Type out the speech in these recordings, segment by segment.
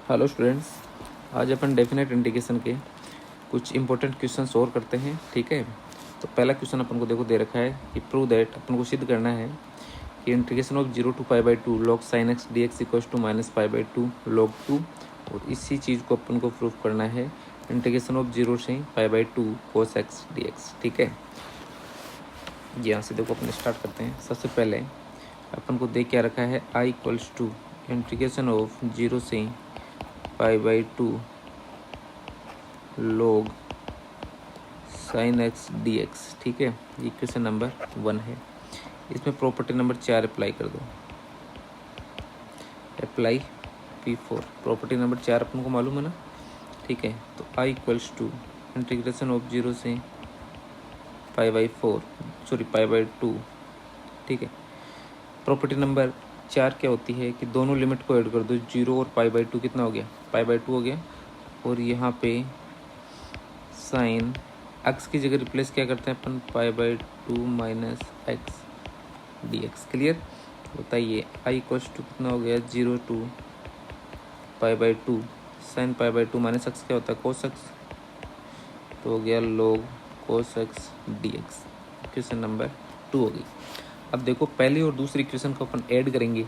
Hello students, आज अपन definite integration के कुछ इंपॉर्टेंट क्वेश्चन और करते हैं। ठीक है, तो पहला क्वेश्चन अपन को देखो दे रखा है कि प्रूव दैट, अपन को सिद्ध करना है कि integration of 0 to π/2 log sin x dx equals to -π/2 log 2। और इसी चीज़ को अपन को प्रूव करना है इंटीग्रेशन ऑफ 0 से π/2 cos x dx। ठीक है, यहाँ से देखो अपन स्टार्ट करते हैं। सबसे पहले अपन को दे क्या रखा है, i equals to integration of 0 से π/2 log sin x dx। ठीक है, ये क्वेश्चन नंबर 1 है। इसमें प्रॉपर्टी नंबर 4 अप्लाई कर दो। अप्लाई P4, प्रॉपर्टी नंबर 4 अपन को मालूम है ना। ठीक है, तो i equals to integration of 0 से π/2। ठीक है, प्रॉपर्टी नंबर 4 क्या होती है कि दोनों लिमिट को ऐड कर दो। 0 और π/2 कितना हो गया, π/2 हो गया। और यहाँ पे साइन x की जगह रिप्लेस क्या करते हैं अपन, π/2 माइनस एक्स dx। क्लियर, बताइए i इक्वल्स टू कितना हो गया, 0 to π/2 साइन π/2 माइनस एक्स क्या होता है, cos x, तो हो गया log cos x dx। Question number 2 हो गई। अब देखो पहली और दूसरी इक्वेशन को अपन ऐड करेंगे,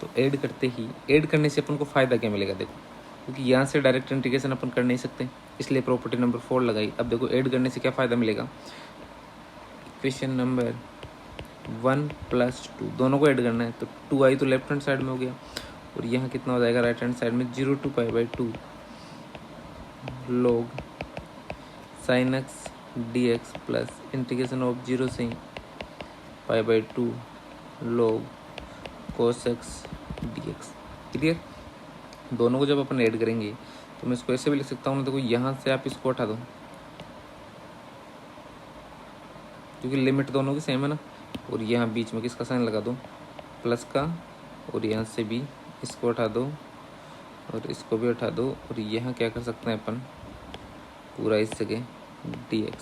तो ऐड करते ही ऐड करने से अपन को फ़ायदा क्या मिलेगा, देखो क्योंकि यहाँ से डायरेक्ट इंटीग्रेशन अपन कर नहीं सकते, इसलिए प्रॉपर्टी नंबर 4 लगाई। अब देखो ऐड करने से क्या फ़ायदा मिलेगा, इक्वेशन नंबर 1 + 2 दोनों को ऐड करना है, तो 2i तो लेफ्ट हैंड साइड में हो गया और यहाँ कितना हो जाएगा राइट हैंड साइड में, 0 to π/2 log sin x dx plus integration of 0 से π/2 log cos x dx। Clear, दोनों को जब अपन ऐड करेंगे तो मैं इसको ऐसे भी लिख सकता हूँ ना, देखो यहाँ से आप इसको हटा दो क्योंकि लिमिट दोनों की सेम है ना। और यहाँ बीच में किसका साइन लगा दो, प्लस का, और यहाँ से भी इसको हटा दो और इसको भी हटा दो। और यहाँ क्या कर सकते हैं अपन, पूरा इस जगह dx।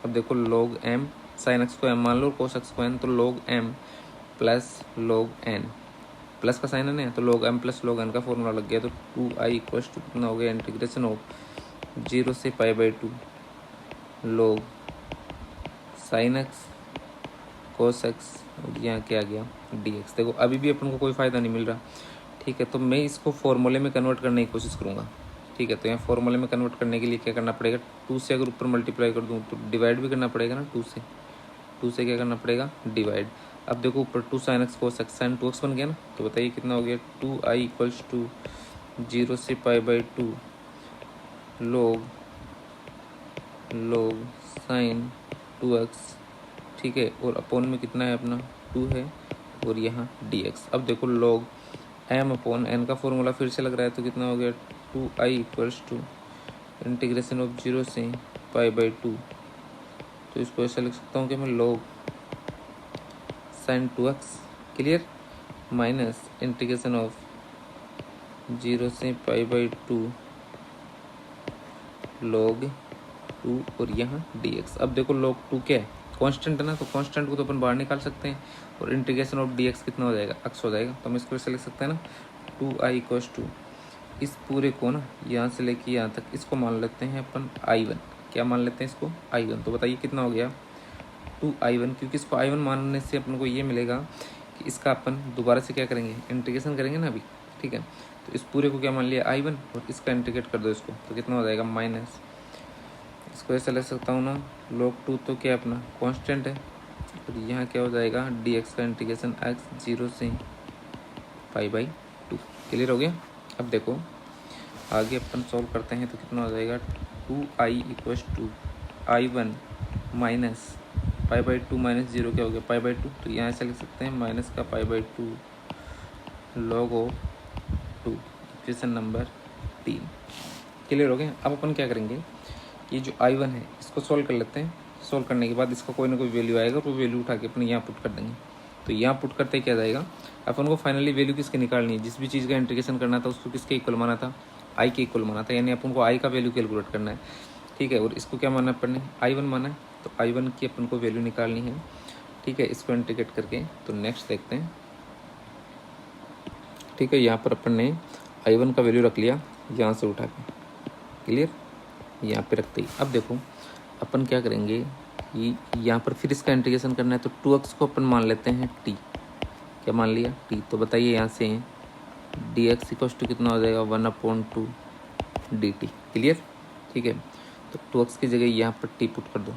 अब देखो log m, साइन x को m मान लो, cos x को n, तो log m plus log n, plus का साइन है ना, तो log m plus log n का फॉर्मूला लग गया। तो 2i इक्वल्स टू कितना हो गया, इंटीग्रेशन ऑफ 0 से π/2 log sin x cos x, और यहाँ क्या आ गया dx। देखो अभी भी अपन को कोई फ़ायदा नहीं मिल रहा। ठीक है, तो मैं इसको फॉर्मूले में कन्वर्ट करने की कोशिश करूँगा। ठीक है, तो यहाँ फॉर्मूले में कन्वर्ट करने के लिए क्या करना पड़ेगा, 2 से अगर ऊपर मल्टीप्लाई कर दूँ तो डिवाइड भी करना पड़ेगा ना, 2 से क्या करना पड़ेगा, डिवाइड। अब देखो ऊपर 2 sin x cos x sin 2x बन गया ना, तो बताइए कितना हो गया, 2i इक्वल्स टू 0 से π/2 log sin 2x। ठीक है, और अपोन में कितना है अपना 2 है, और यहाँ dx। अब देखो log m/n का फॉर्मूला फिर से लग रहा है, तो कितना हो गया, 2i equals to integration of 0 से π/2। तो इसको ऐसा लिख सकता हूँ कि मैं log sin 2x, clear, minus integration of 0 से π/2 log 2 और यहाँ dx। अब देखो log 2 क्या है, कांस्टेंट है ना, तो कांस्टेंट को तो अपन बाहर निकाल सकते हैं, और इंटीग्रेशन ऑफ dx कितना हो जाएगा, x हो जाएगा। तो हम इसको ऐसे लिख सकते हैं ना, 2i इक्वल्स टू इस पूरे को ना यहाँ से लेके यहाँ तक इसको मान लेते हैं अपन i1। क्या मान लेते हैं इसको, i1। तो बताइए कितना हो गया, 2i1, क्योंकि इसको i1 मानने से अपन को ये मिलेगा कि इसका अपन दोबारा से क्या करेंगे, इंटीग्रेशन करेंगे ना अभी। ठीक है, तो इस पूरे को क्या मान लिया i1, और इसका इंटीग्रेट कर दो इसको, तो कितना हो जाएगा माइनस, इसको ऐसा ले सकता हूँ ना, log 2 तो क्या अपना कांस्टेंट है, और यहाँ क्या हो जाएगा dx का इंटीग्रेशन x 0 से π/2। क्लियर हो गया। अब देखो आगे अपन सॉल्व करते हैं, तो कितना हो जाएगा, 2i equals to i1 minus π/2 minus 0 क्या हो गया, π/2। तो यहाँ ऐसा लिख सकते हैं माइनस का π/2 log of 2, equation number 3। Clear हो गया। अब अपन क्या करेंगे, ये जो i1 है इसको सॉल्व कर लेते हैं। सॉल्व करने के बाद इसका कोई ना कोई वैल्यू आएगा, तो वैल्यू उठा के अपन यहाँ पुट कर देंगे। तो यहाँ पुट करते क्या जाएगा, अपन को फाइनली वैल्यू किसके निकालनी है, जिस भी चीज़ का इंटीग्रेशन करना था उसको किसके इक्वल माना था, i के इक्वल माना था, यानी अपन को i का वैल्यू कैलकुलेट करना है। ठीक है, और इसको क्या माना है अपन ने, i1 माना है, तो i1 की अपन को वैल्यू निकालनी है। ठीक है, इसको इंटीग्रेट करके तो नेक्स्ट देखते हैं। ठीक है, यहाँ पर अपन ने I1 का वैल्यू रख लिया यहाँ से उठा के, क्लियर, यहाँ पे रखते ही। अब देखो अपन क्या करेंगे कि यहाँ पर फिर इसका इंटीग्रेशन करना है, तो 2x को अपन मान लेते हैं t। क्या मान लिया? t। तो बताइए यहाँ से dx इक्वल टू कितना हो जाएगा? 1/2 dt, क्लियर, ठीक है। तो 2x की जगह यहाँ पर t पुट कर दो।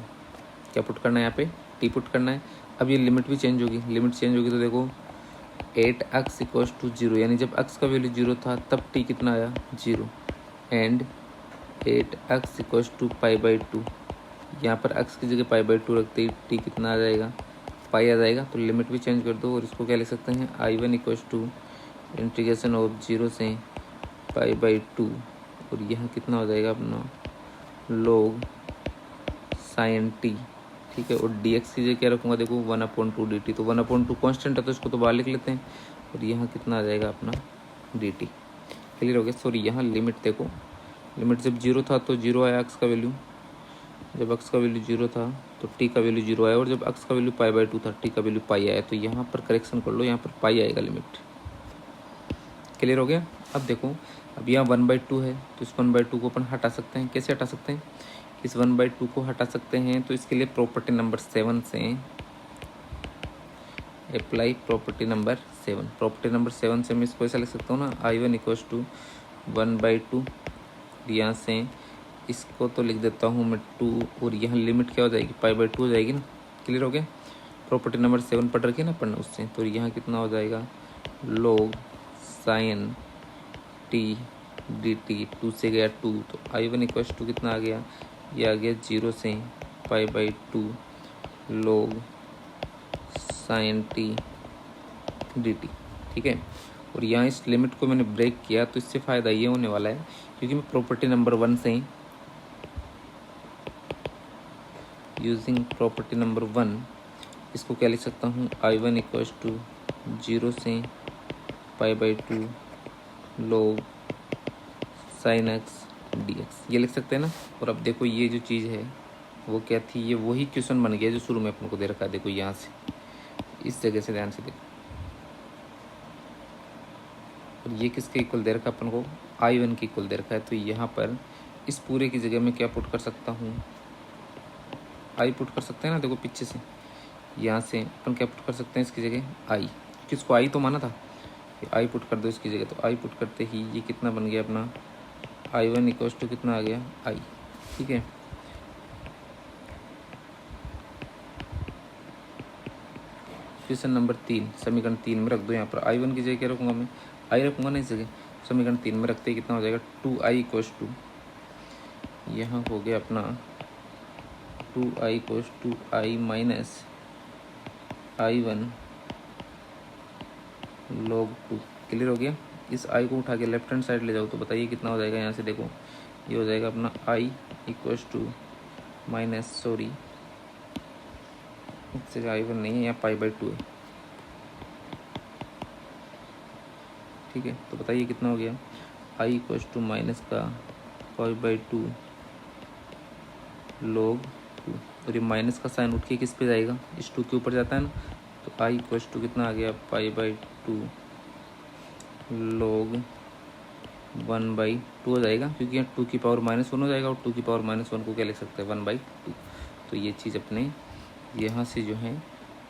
क्या पुट करना है? यहाँ पे t पुट करना है। अब ये लिमिट भी चेंज होगी, लिमिट चेंज होगी तो देखो 8x इक्वल टू 0, यानी जब x का वैल्यू 0 था तब t कितना आया? 0। एंड 8x इक्वल टू π/2, यहाँ पर x की जगह π/2 रखते ही t कितना आ जाएगा? पाई आ जाएगा। तो लिमिट भी चेंज कर दो और इसको क्या लिख सकते हैं? I1 equal to integration of 0 से π/2, और यहाँ कितना हो जाएगा अपना? log sin t, ठीक है। और dx की जगह क्या रखूँगा? देखो 1/2 dt, तो 1/2 कॉन्स्टेंट है तो इसको तो बाहर लिख लेते हैं, और यहाँ कितना आ जाएगा अपना? dt, क्लियर हो गया। सॉरी, यहाँ लिमिट देखो, लिमिट जब 0 था तो 0 आया x का वैल्यू, जब x का वैल्यू 0 था तो t का वैल्यू 0 आया, और जब x का वैल्यू π/2 था t का वैल्यू पाई आया। तो यहाँ पर करेक्शन कर लो, यहाँ पर पाई आएगा लिमिट, क्लियर हो गया। अब देखो, अब यहाँ 1/2 है तो इस 1/2 को अपन हटा सकते हैं। कैसे हटा सकते हैं? इस 1/2 को हटा सकते हैं तो इसके लिए प्रॉपर्टी नंबर 7 से apply property number 7। Property number 7 से मैं इसको ऐसा लिख सकता हूँ ना, I1 इक्वल टू 1/2, यहाँ से इसको तो लिख देता हूँ मैं 2, और यहाँ लिमिट क्या हो जाएगी? π/2 हो जाएगी ना, क्लियर हो गया। प्रॉपर्टी नंबर 7 पढ़ रखी है ना अपन उससे, तो यहाँ कितना हो जाएगा? log sin t dt, 2 से गया 2, तो I1 इक्वल टू कितना आ गया? ये आ गया 0 से π/2 log sin t dt, ठीक है। और यहाँ इस लिमिट को मैंने ब्रेक किया तो इससे फ़ायदा ये होने वाला है, क्योंकि मैं प्रॉपर्टी नंबर 1 से, यूजिंग प्रॉपर्टी नंबर 1, इसको क्या लिख सकता हूँ? I1 इक्वल टू 0 से π/2 log sin x dx, ये लिख सकते हैं ना। और अब देखो ये जो चीज़ है वो क्या थी? ये वही क्वेश्चन बन गया जो शुरू में अपन को दे रखा है। देखो यहाँ से, इस जगह से ध्यान से देखो, और ये किसके इक्वल दे रखा है अपन को? I1 के इक्वल दे रखा है। तो यहाँ पर इस पूरे की जगह में क्या पुट कर सकता हूँ? I पुट कर सकते हैं ना। देखो पीछे से यहाँ से अपन क्या पुट कर सकते हैं इसकी जगह? I, किसको I तो माना था, I पुट कर दो इसकी जगह। तो I पुट करते ही ये कितना बन गया अपना? I1 इक्वल टू कितना आ गया? I, ठीक है। क्वेश्चन नंबर 3, समीकरण 3 में रख दो। यहाँ पर I1 की जगह क्या रखूँगा मैं? I रखूँगा ना इस जगह। समीकरण 3 में रखते ही कितना हो जाएगा? 2I इक्वल टू, यहाँ हो गया अपना 2I equal to I minus I1 log 2, clear हो गया। इस I को उठा के लेफ्ट हैंड साइड ले जाओ तो बताइए कितना हो जाएगा? यहाँ से देखो ये हो जाएगा अपना I equal to minus, sorry इस जगह I1 नहीं है, यहाँ π/2 है, ठीक है। तो बताइए कितना हो गया? I इक्वल टू माइनस का π/2 log 2, और ये माइनस का साइन उठ के किस पे जाएगा? इस 2 के ऊपर जाता है ना। तो I इक्वल टू कितना आ गया? π/2 log 1/2 हो जाएगा, क्योंकि यहाँ 2 की पावर -1 हो जाएगा, और 2 की पावर -1 को क्या लिख सकते हैं? 1/2। तो ये चीज़ अपने यहाँ से जो है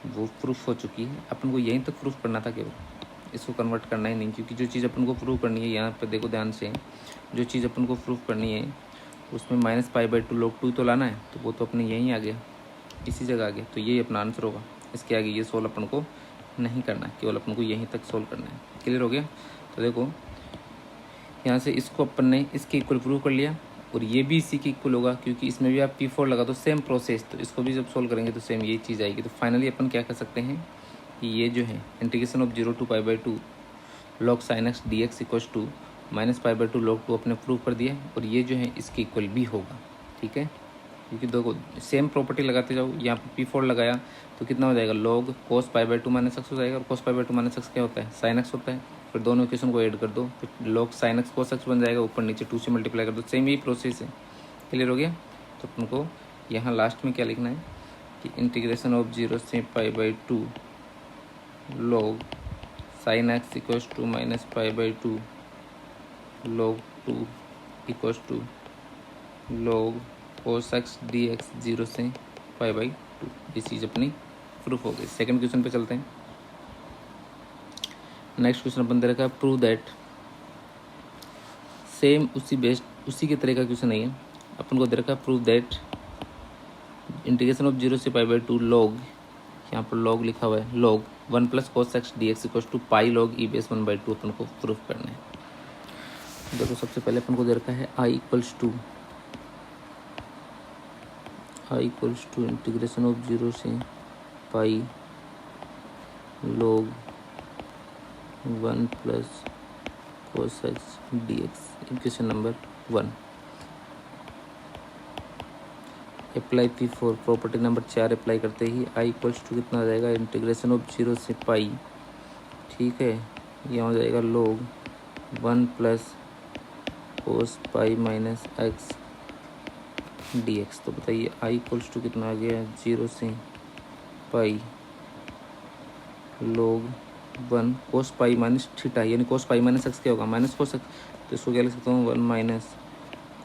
वो प्रूफ हो चुकी है। अपन को यहीं तक प्रूफ करना था केवल, इसको कन्वर्ट करना ही नहीं, क्योंकि जो चीज़ अपन को प्रूव करनी है, यहाँ पे देखो ध्यान से, जो चीज़ अपन को प्रूफ करनी है उसमें -π/2 log 2 तो लाना है, तो वो तो अपने यहीं आ गया, इसी जगह आ गया। तो यही अपना आंसर होगा। इसके आगे ये सोल्व अपन को नहीं करना है, केवल अपन को यहीं तक सोल्व करना है, क्लियर हो गया। तो देखो यहाँ से इसको अपन ने इसके इक्वल प्रूव कर लिया, और ये भी इसी के इक्वल होगा, क्योंकि इसमें भी आप P4 लगा तो सेम प्रोसेस, तो इसको भी जब सोल्व करेंगे तो सेम यही चीज़ आएगी। तो फाइनली अपन क्या कर सकते हैं कि ये जो है integration of 0 to π/2 log sin x dx equal to -π/2 log 2 अपने प्रूव कर दिया, और ये जो है इसके इक्वल भी होगा, ठीक है। क्योंकि देखो सेम प्रॉपर्टी लगाते जाओ, यहाँ पर P4 लगाया तो कितना हो जाएगा? log cos π/2 - x हो जाएगा, और cos π/2 - x क्या होता है? sin x होता है। फिर दोनों इक्वेशन को ऐड कर दो, फिर log sin x cos x बन जाएगा, ऊपर नीचे 2 से मल्टीप्लाई कर दो, सेम यही प्रोसेस है, क्लियर हो गया। तो अपन को यहाँ लास्ट में क्या लिखना है कि इंटीग्रेशन ऑफ 0 से π/2 log sin x equal to -π/2 log 2 equals to log cos x dx 0 से पाई बाई 2। ये चीज़ अपनी प्रूफ हो गई। सेकंड क्वेश्चन पे चलते हैं। नेक्स्ट क्वेश्चन अपन दे रखा है प्रूव दैट, सेम उसी के तरह का क्वेश्चन नहीं है। अपन को दे रखा है प्रूव दैट इंटीग्रेशन ऑफ 0 से पाई बाई 2 log, यहाँ पर log लिखा हुआ है, log 1 plus cos x dx equals to pi log e base 1/2 अपन को प्रूफ करना है। देखो सबसे पहले अपन को दे रखा है i equals to integration of 0 से pi log 1 plus cos x dx, equation number 1। Apply P4 property number 4 apply करते ही i इक्वल्स टू कितना आ जाएगा, इंटीग्रेशन ऑफ 0 से पाई, ठीक है, यहाँ हो जाएगा log 1 plus cos pi minus x dx। तो बताइए i इक्वल्स टू कितना आ गया, 0 से pi log 1 cos pi minus theta, यानी cos पाई माइनस x क्या होगा, माइनस cos x, तो इसको क्या लिख सकता हूँ 1 माइनस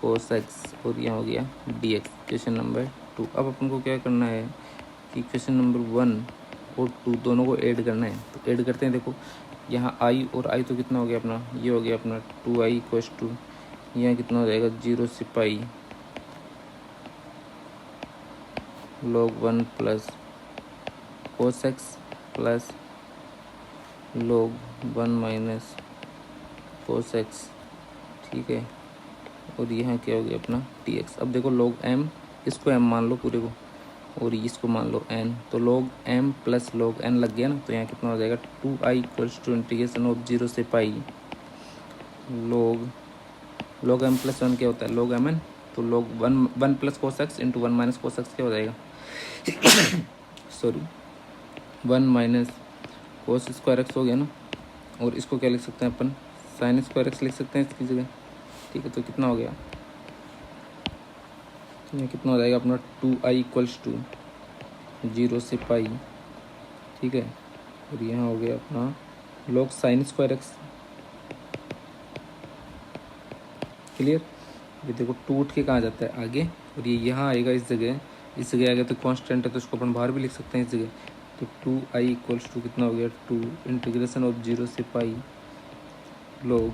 cos x, और यहाँ हो गया dx, क्वेश्चन नंबर 2। अब अपन को क्या करना है कि क्वेश्चन नंबर 1 और 2 दोनों को ऐड करना है। तो ऐड करते हैं। देखो यहाँ i और i तो कितना हो गया अपना, ये हो गया अपना 2i इक्वल्स टू, यहाँ कितना हो जाएगा 0 से pi log 1 plus cos x plus log 1 minus cos x, ठीक है, और यहाँ क्या हो गया अपना dx। अब देखो log m, इसको m मान लो पूरे को, और इसको मान लो n, तो log m plus log n लग गया ना। तो यहाँ कितना हो जाएगा 2i equals to integration of 0 से पाई log m प्लस 1 क्या होता है, log mn, तो log 1 plus cos x into 1 minus cos x क्या हो जाएगा sorry 1 minus cos square x हो गया ना। और इसको क्या लिख सकते हैं अपन, sin स्क्वायर x लिख सकते हैं इसकी जगह, ठीक है। तो कितना हो गया, ये कितना हो जाएगा अपना 2i इक्वल्स टू 0 से पाई, ठीक है, और यहाँ हो गया अपना log sin square x, clear. ये देखो 2 उठ के कहाँ जाता है आगे, और ये यहाँ आएगा इस जगह आएगा, तो कांस्टेंट है तो इसको अपन बाहर भी लिख सकते हैं इस जगह। तो 2i इक्वल्स टू कितना हो गया 2 इंटीग्रेशन ऑफ 0 से pi log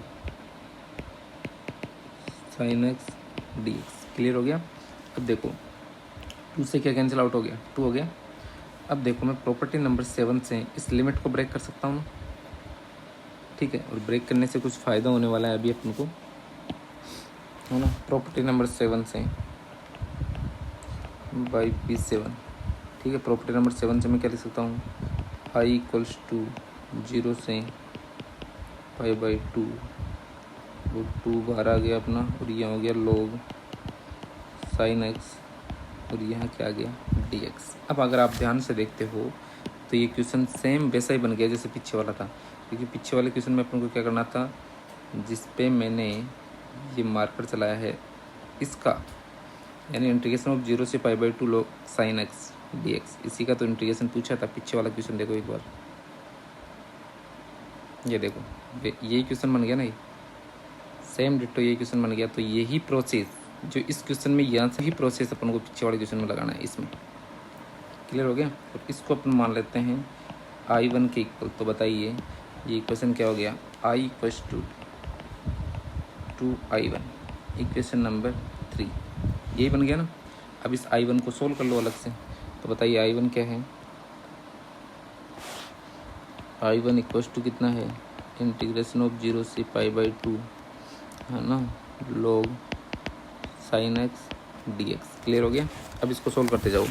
sin x dx, clear हो गया। अब देखो 2 से क्या कैंसिल आउट हो गया, 2 हो गया। अब देखो मैं प्रॉपर्टी नंबर 7 से इस लिमिट को ब्रेक कर सकता हूँ, ठीक है, और ब्रेक करने से कुछ फ़ायदा होने वाला है अभी अपन को, है ना। प्रॉपर्टी नंबर 7 से बाई P7, ठीक है। प्रॉपर्टी नंबर 7 से मैं क्या लिख सकता हूँ, i इक्वल्स टू 0 से पाई बाई 2, और 2 बाहर आ गया अपना, और यहाँ हो गया log sin x, और यहाँ क्या आ गया dx। अब अगर आप ध्यान से देखते हो तो ये क्वेश्चन सेम वैसा ही बन गया जैसे पीछे वाला था, क्योंकि पीछे वाले क्वेश्चन में अपन को क्या करना था, जिस पे मैंने ये मार्कर चलाया है इसका, यानी इंटीग्रेशन ऑफ 0 से पाई by 2 log sin x dx, इसी का तो इंटीग्रेशन पूछा था। पीछे वाला क्वेश्चन देखो एक बार, ये देखो यही क्वेश्चन बन गया ना, ये सेम डिट्टो यही क्वेश्चन बन गया। तो यही प्रोसेस जो इस क्वेश्चन में, यहाँ से ही प्रोसेस अपन को पीछे वाले क्वेश्चन में लगाना है इसमें, क्लियर हो गया। और इसको अपन मान लेते हैं i1 के इक्वल। तो बताइए ये इक्वेशन क्या हो गया, i equals to 2i1, equation number 3, यही बन गया ना। अब इस i1 को सोल्व कर लो अलग से। तो बताइए i1 क्या है, i1 इक्वल्स टू कितना है, इंटीग्रेशन ऑफ 0 से पाई बाई 2, है ना, log sin x dx, clear हो गया। अब इसको सोल्व करते जाओ।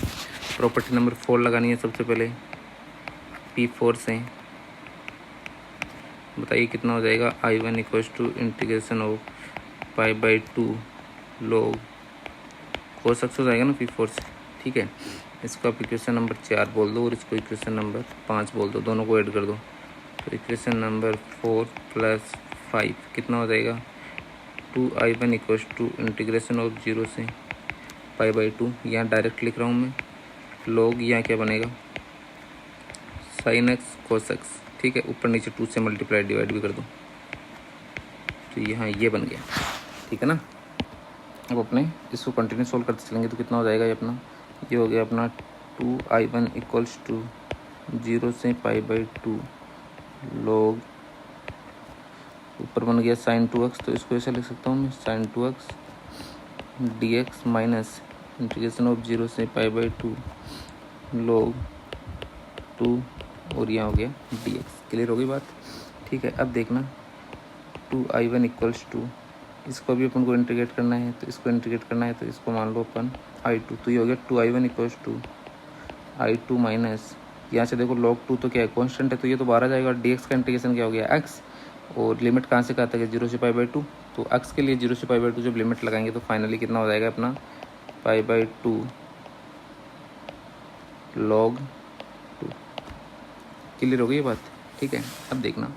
प्रॉपर्टी नंबर 4 लगानी है सबसे पहले P4 से। बताइए कितना हो जाएगा, i1 equals to integration of pi by 2 log cos x हो जाएगा ना P4 से, ठीक है। इसको आप इक्वेशन नंबर 4 बोल दो, और इसको इक्वेशन नंबर 5 बोल दो, दोनों को ऐड कर दो। तो इक्वेशन नंबर 4 प्लस 5 कितना हो जाएगा, 2i1 equals to integration of 0 से पाई बाई 2, यहाँ डायरेक्ट लिख रहा हूँ मैं, log यहाँ क्या बनेगा sin x cos x, ठीक है। ऊपर नीचे 2 से मल्टीप्लाई डिवाइड भी कर दो, तो यहाँ ये बन गया, ठीक है ना। अब अपने इसको कंटिन्यू सोल्व करते चलेंगे तो कितना हो जाएगा ये अपना, ये हो गया अपना 2i1 इक्वल्स टू 0 से π/2 log, ऊपर बन गया sin 2x, तो इसको ऐसे लिख सकता हूँ मैं sin 2x dx minus integration of 0 से π/2 log 2 और यहाँ हो गया dx। क्लियर हो गई बात, ठीक है। अब देखना 2i1 इक्वल्स टू, इसको भी अपन को इंटीग्रेट करना है, तो इसको इंटीग्रेट करना है तो इसको मान लो अपन i2, तो ये हो गया 2i1 equals to i2 minus, यहाँ से देखो log 2 तो क्या है कांस्टेंट है, तो ये तो बाहर आ जाएगा। dx का इंटीग्रेशन क्या हो गया x, और लिमिट कहाँ से कहाँ तक है 0 से π/2, तो x के लिए 0 से π/2 जब लिमिट लगाएंगे तो फाइनली कितना हो जाएगा अपना π/2 log 2। क्लियर हो गई ये बात, ठीक है। अब देखना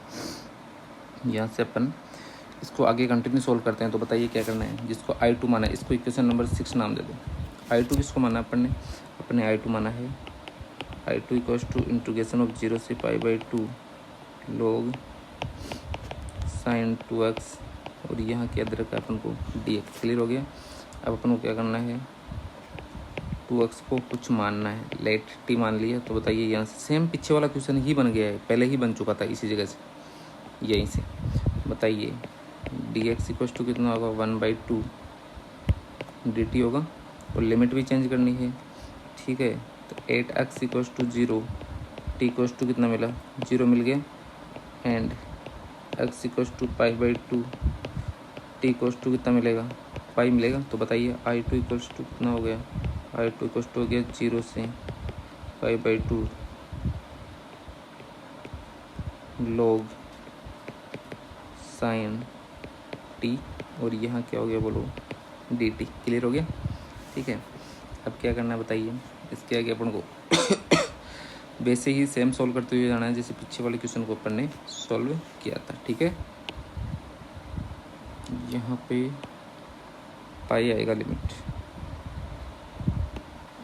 यहाँ से अपन इसको आगे कंटिन्यू सोल्व करते हैं, तो बताइए क्या करना है। जिसको i2 माना है इसको इक्वेशन नंबर 6 नाम दे दो। i2 किसको माना है अपने i2 माना है i2 equals to integration of 0 से π/2 log sin 2x, और यहाँ क्या दे रखा है अपन को dx। क्लियर हो गया। अब अपन को क्या करना है 2x को कुछ मानना है, लेट t मान लिया। तो बताइए यहाँ से सेम पीछे वाला क्वेश्चन ही बन गया है, पहले ही बन चुका था इसी जगह से, यहीं से। बताइए dx इक्वल्स टू कितना होगा 1/2 dt होगा, और लिमिट भी चेंज करनी है, ठीक है। तो 8x equals to 0, t equals to कितना मिला 0 मिल गया, and x equals to π/2, t equals to कितना मिलेगा पाई मिलेगा। तो बताइए i2 इक्वल्स टू कितना हो गया, i2 इक्वल्स टू हो गया 0 से π/2 log sin t, और यहाँ क्या हो गया बोलो dt। क्लियर हो गया, ठीक है। अब क्या करना है बताइए, इसके आगे अपन को वैसे ही सेम सॉल्व करते हुए जाना है जैसे पीछे वाले क्वेश्चन को अपन ने सॉल्व किया था, ठीक है। यहाँ पे पाई आएगा लिमिट,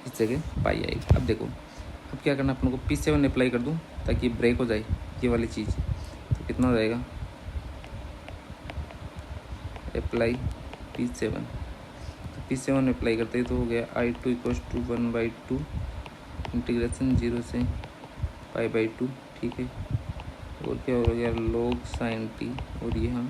इस जगह पाई आएगा। अब देखो अब क्या करना है अपन को P7 अप्लाई कर दूँ ताकि ब्रेक हो जाए ये वाली चीज़। तो कितना हो जाएगा अप्लाई P7, तो P7 अप्लाई करते ही तो हो गया i2 इक्वल्स टू 1/2 इंटीग्रेशन 0 से π/2, ठीक है। और क्या हो गया log sin t, और यहाँ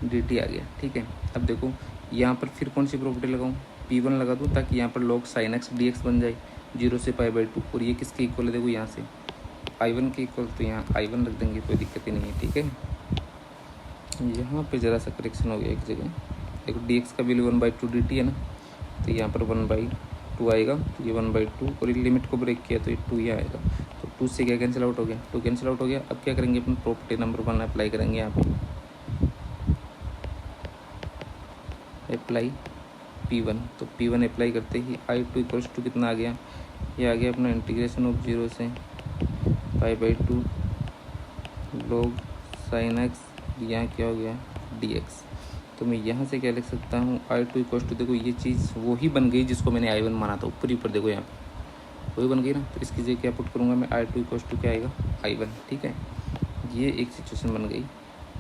dt आ गया, ठीक है। अब देखो यहाँ पर फिर कौन सी प्रॉपर्टी लगाऊँ, P1 लगा दूँ ताकि यहाँ पर log sin x dx बन जाए 0 से π/2, और ये किसके इक्वल है देखो यहाँ से i1 के इक्वल, तो यहाँ i1 रख देंगे, कोई दिक्कत ही नहीं है, ठीक है। यहाँ पे ज़रा सा करेक्शन हो गया एक जगह, देखो dx का वैल्यू 1/2 dt है ना, तो यहाँ पर 1/2 आएगा, तो ये 1/2, और लिमिट को ब्रेक किया तो ये 2 ही आएगा, तो 2 से क्या कैंसिल आउट हो गया, 2 कैंसिल आउट हो गया। अब क्या करेंगे अपन प्रॉपर्टी नंबर 1 अप्लाई करेंगे यहाँ पे, अप्लाई P1, तो P1 अप्लाई करते ही i2 इक्वल्स टू कितना आ गया, ये आ गया अपना इंटीग्रेशन ऑफ 0 से π/2 log sin x, यहाँ क्या हो गया dx। तो मैं यहाँ से क्या लिख सकता हूँ i2 इक्वल्स टू, देखो ये चीज़ वो ही बन गई जिसको मैंने i1 माना था, ऊपर देखो यहाँ पे वही बन गई ना, तो इसकी जगह क्या पुट करूँगा मैं i2 इक्वल्स टू क्या आएगा i1, ठीक है। ये एक सिचुएशन बन गई।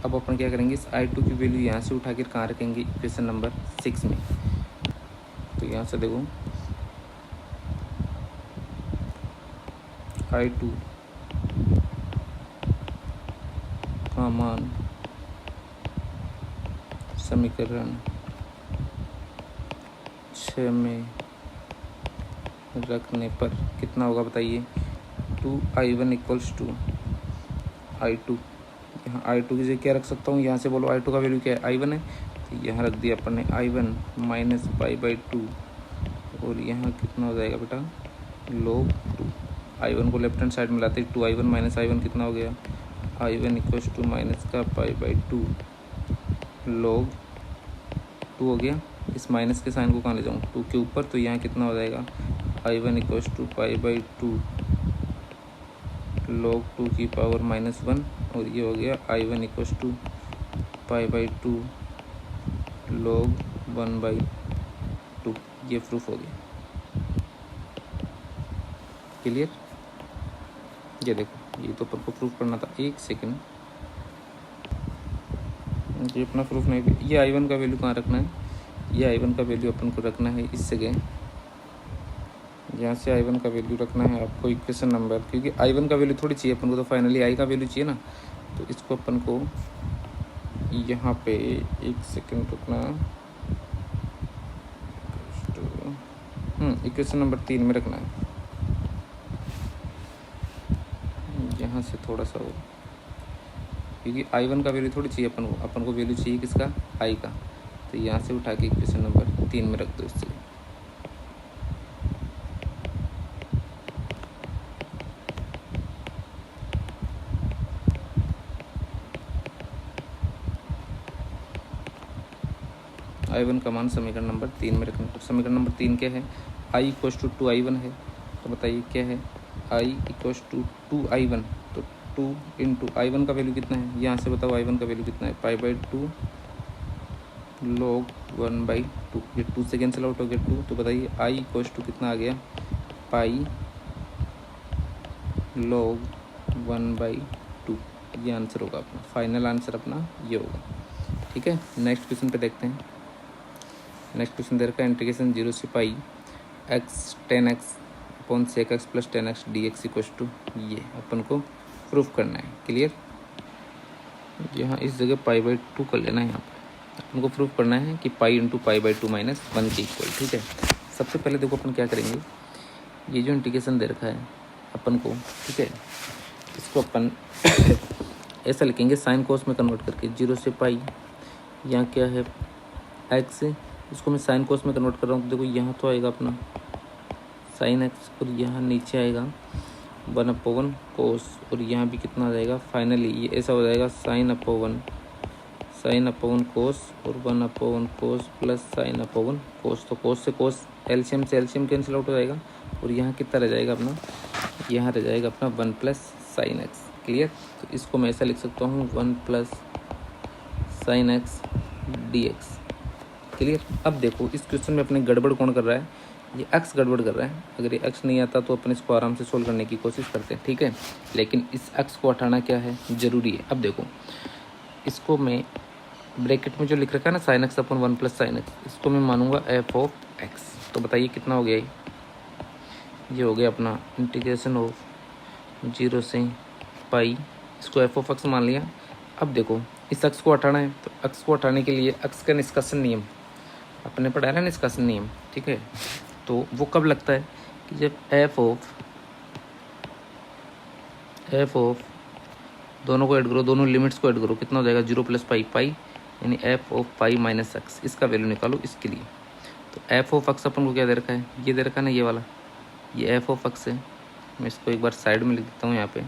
अब अपन क्या करेंगे इस i2 की वैल्यू यहाँ से उठा कर कहाँ रखेंगे इक्वेशन नंबर 6 में। तो यहाँ से देखो i2 का मान समीकरण 6 में रखने पर कितना होगा बताइए 2i1 इक्वल्स टू i2, यहाँ i2 की जगह क्या रख सकता हूँ, यहाँ से बोलो i2 का वैल्यू क्या है i1 है, तो यहाँ रख दिया अपन ने i1 माइनस π/2, और यहाँ कितना हो जाएगा बेटा log 2। i1 को लेफ्ट हैंड साइड में लाते 2i1 माइनस i1 कितना हो गया i1 इक्वल्स टू माइनस का π/2 log 2 हो गया। इस माइनस के साइन को कहाँ ले जाऊँ 2 के ऊपर, तो यहाँ कितना हो जाएगा i1 इक्वल्स टू π/2 log 2 की पावर -1, और ये हो गया i1 इक्वल्स टू π/2 log 1/2। ये प्रूफ हो गया, क्लियर। ये देखो ये तो अपन को प्रूफ करना था, एक सेकंड ये अपना प्रूफ नहीं, ये I1 का वैल्यू कहाँ रखना है, ये I1 का वैल्यू अपन को रखना है इस जगह, यहाँ से I1 का वैल्यू रखना है आपको इक्वेशन नंबर, क्योंकि I1 का वैल्यू थोड़ी चाहिए अपन को, तो फाइनली I का वैल्यू चाहिए ना, तो इसको अपन को यहाँ पे एक सेकेंड रुकना, इक्वेशन नंबर 3 में रखना है, यहाँ से थोड़ा सा वो, क्योंकि I1 का वैल्यू थोड़ी चाहिए अपन को वैल्यू चाहिए किसका, I का, तो यहाँ से उठा के इक्वेशन नंबर 3 में रख दो इससे। I1 का मान समीकरण नंबर 3 में रखना। तो समीकरण नंबर 3 क्या है, I इक्वल्स टू 2I1 है, तो बताइए क्या है, I इक्वल्स टू 2I1, तो 2 इंटू I1 का वैल्यू कितना है, यहाँ से बताओ I1 का वैल्यू कितना है, π/2 log 1/2, ये 2 से कैंसिल आउट हो गया 2, तो बताइए I इक्वल्स टू कितना आ गया, पाई log 1/2, ये आंसर होगा अपना, फाइनल आंसर अपना ये होगा। ठीक है, नेक्स्ट क्वेश्चन पे देखते हैं। नेक्स्ट क्वेश्चन दे रखा है इंटीग्रेशन 0 से pi x 10x upon sec X plus 10x dx equals to, ये अपन को प्रूफ करना है। क्लियर, यहाँ इस जगह π/2 कर लेना है, यहाँ पे अपन को प्रूफ करना है कि पाई इंटू π/2 माइनस 1 के इक्वल। ठीक है, सबसे पहले देखो अपन क्या करेंगे, ये जो इंटीग्रेशन दे रखा है अपन को, ठीक है, इसको अपन ऐसा लिखेंगे साइन कोस में कन्वर्ट करके, 0 से पाई, यहाँ क्या है x, इसको मैं साइन कोस में कन्वर्ट कर रहा हूँ, तो देखो यहाँ तो आएगा अपना साइन एक्स, और यहाँ नीचे आएगा 1/1 कोस, और यहाँ भी कितना आ जाएगा, फाइनली ये ऐसा हो जाएगा साइन अपॉन कोस और 1/1 कोस प्लस साइन अपॉन कोस, तो कोस से कोस एलसीएम से एलसीएम कैंसिल आउट हो जाएगा, और यहाँ कितना रह जाएगा अपना, यहाँ रह जाएगा अपना 1 प्लस साइन एक्स। क्लियर, तो इसको मैं ऐसा लिख सकता हूँ 1 plus sine x dx। Clear, अब देखो इस क्वेश्चन में अपने गड़बड़ कौन कर रहा है, ये x गड़बड़ कर रहा है। अगर ये x नहीं आता तो अपन इसको आराम से सोल्व करने की कोशिश करते हैं, ठीक है, लेकिन इस x को हटाना क्या है, ज़रूरी है। अब देखो इसको मैं ब्रैकेट में जो लिख रखा है ना sine x upon 1 plus sine x, इसको मैं मानूंगा f ऑफ x, तो बताइए कितना हो गया ये हो गया अपना इंटीग्रेशन ऑफ 0 से पाई, इसको f ऑफ x मान लिया। अब देखो इस x को हटाना है, तो x को हटाने के लिए x का निष्कासन नियम अपने पढ़ा है ना, निष्कासन नियम, ठीक है, तो वो कब लगता है कि जब f ऑफ दोनों को ऐड करो, दोनों लिमिट्स को ऐड करो, कितना हो जाएगा 0 प्लस पाई, यानी f of pi minus x, इसका वैल्यू निकालो इसके लिए। तो f ऑफ x अपन को क्या दे रखा है, ये दे रखा है ना, ये वाला, ये f ऑफ x है। मैं इसको एक बार साइड में लिख देता हूँ, यहाँ पे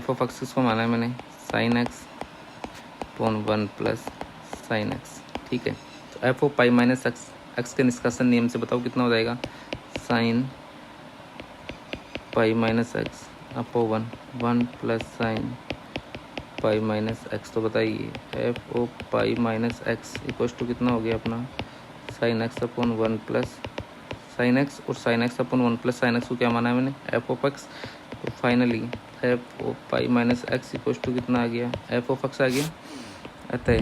f ऑफ x किसको माना है मैंने, sine x upon 1 plus sine x. ठीक है, तो f of pi minus x, x के निष्कासन नियम से बताओ कितना हो जाएगा, sine pi minus x upon 1 plus sine pi minus x. तो बताइए f of pi minus x equal to कितना हो गया अपना, sine x upon 1 plus sine x, और sine x upon 1 plus sine x को क्या माना है मैंने, f ऑफ एक्स। तो finally f of pi minus x equal to कितना आ गया, f ऑफ एक्स आ गया। अतः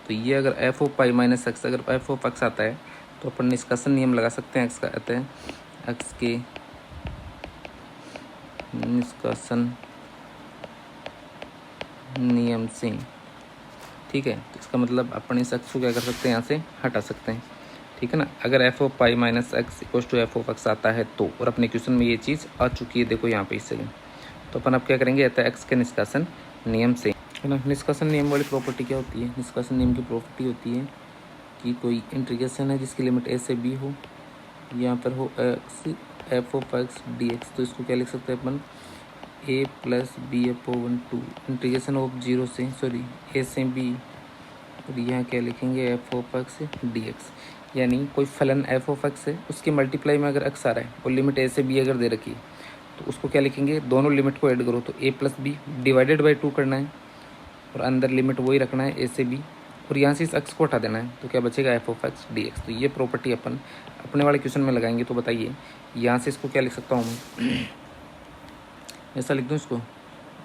तो ये अगर f of pi minus x, अगर f ऑफ एक्स आता है तो अपन निष्कासन नियम लगा सकते हैं x का। अतः x के निष्कासन नियम से, ठीक है, तो इसका मतलब अपन इस x को क्या कर सकते हैं, यहाँ से हटा सकते हैं, ठीक है ना। अगर f of pi minus x equal to f of X आता है तो, और अपने क्वेश्चन में ये चीज़ आ चुकी है, देखो यहाँ पे इससे, तो अपन अब क्या करेंगे, अतः x के निष्कासन नियम से, है ना। निष्कासन नियम वाली प्रॉपर्टी क्या होती है, निष्कासन नियम की प्रॉपर्टी होती है कि कोई इंटीग्रेशन है जिसकी लिमिट a से b हो, यहाँ पर हो x f of x dx, तो इसको क्या लिख सकते हैं अपन, a plus B upon 2 integration of 0 से, सॉरी a से b, और यहाँ क्या लिखेंगे f ऑफ x dx, यानी कोई फलन f ऑफ x है, उसकी मल्टीप्लाई में अगर x आ रहा है और लिमिट a से b अगर दे रखी है, तो उसको क्या लिखेंगे, दोनों लिमिट को ऐड करो, तो a plus B divided by 2 करना है, और अंदर लिमिट वही रखना है a से b, और यहाँ से इस x को हटा देना है, तो क्या बचेगा f ऑफ x dx। तो ये प्रॉपर्टी अपन अपने वाले क्वेश्चन में लगाएंगे। तो बताइए यहाँ से इसको क्या लिख सकता हूँ मैं, ऐसा लिख दूँ इसको,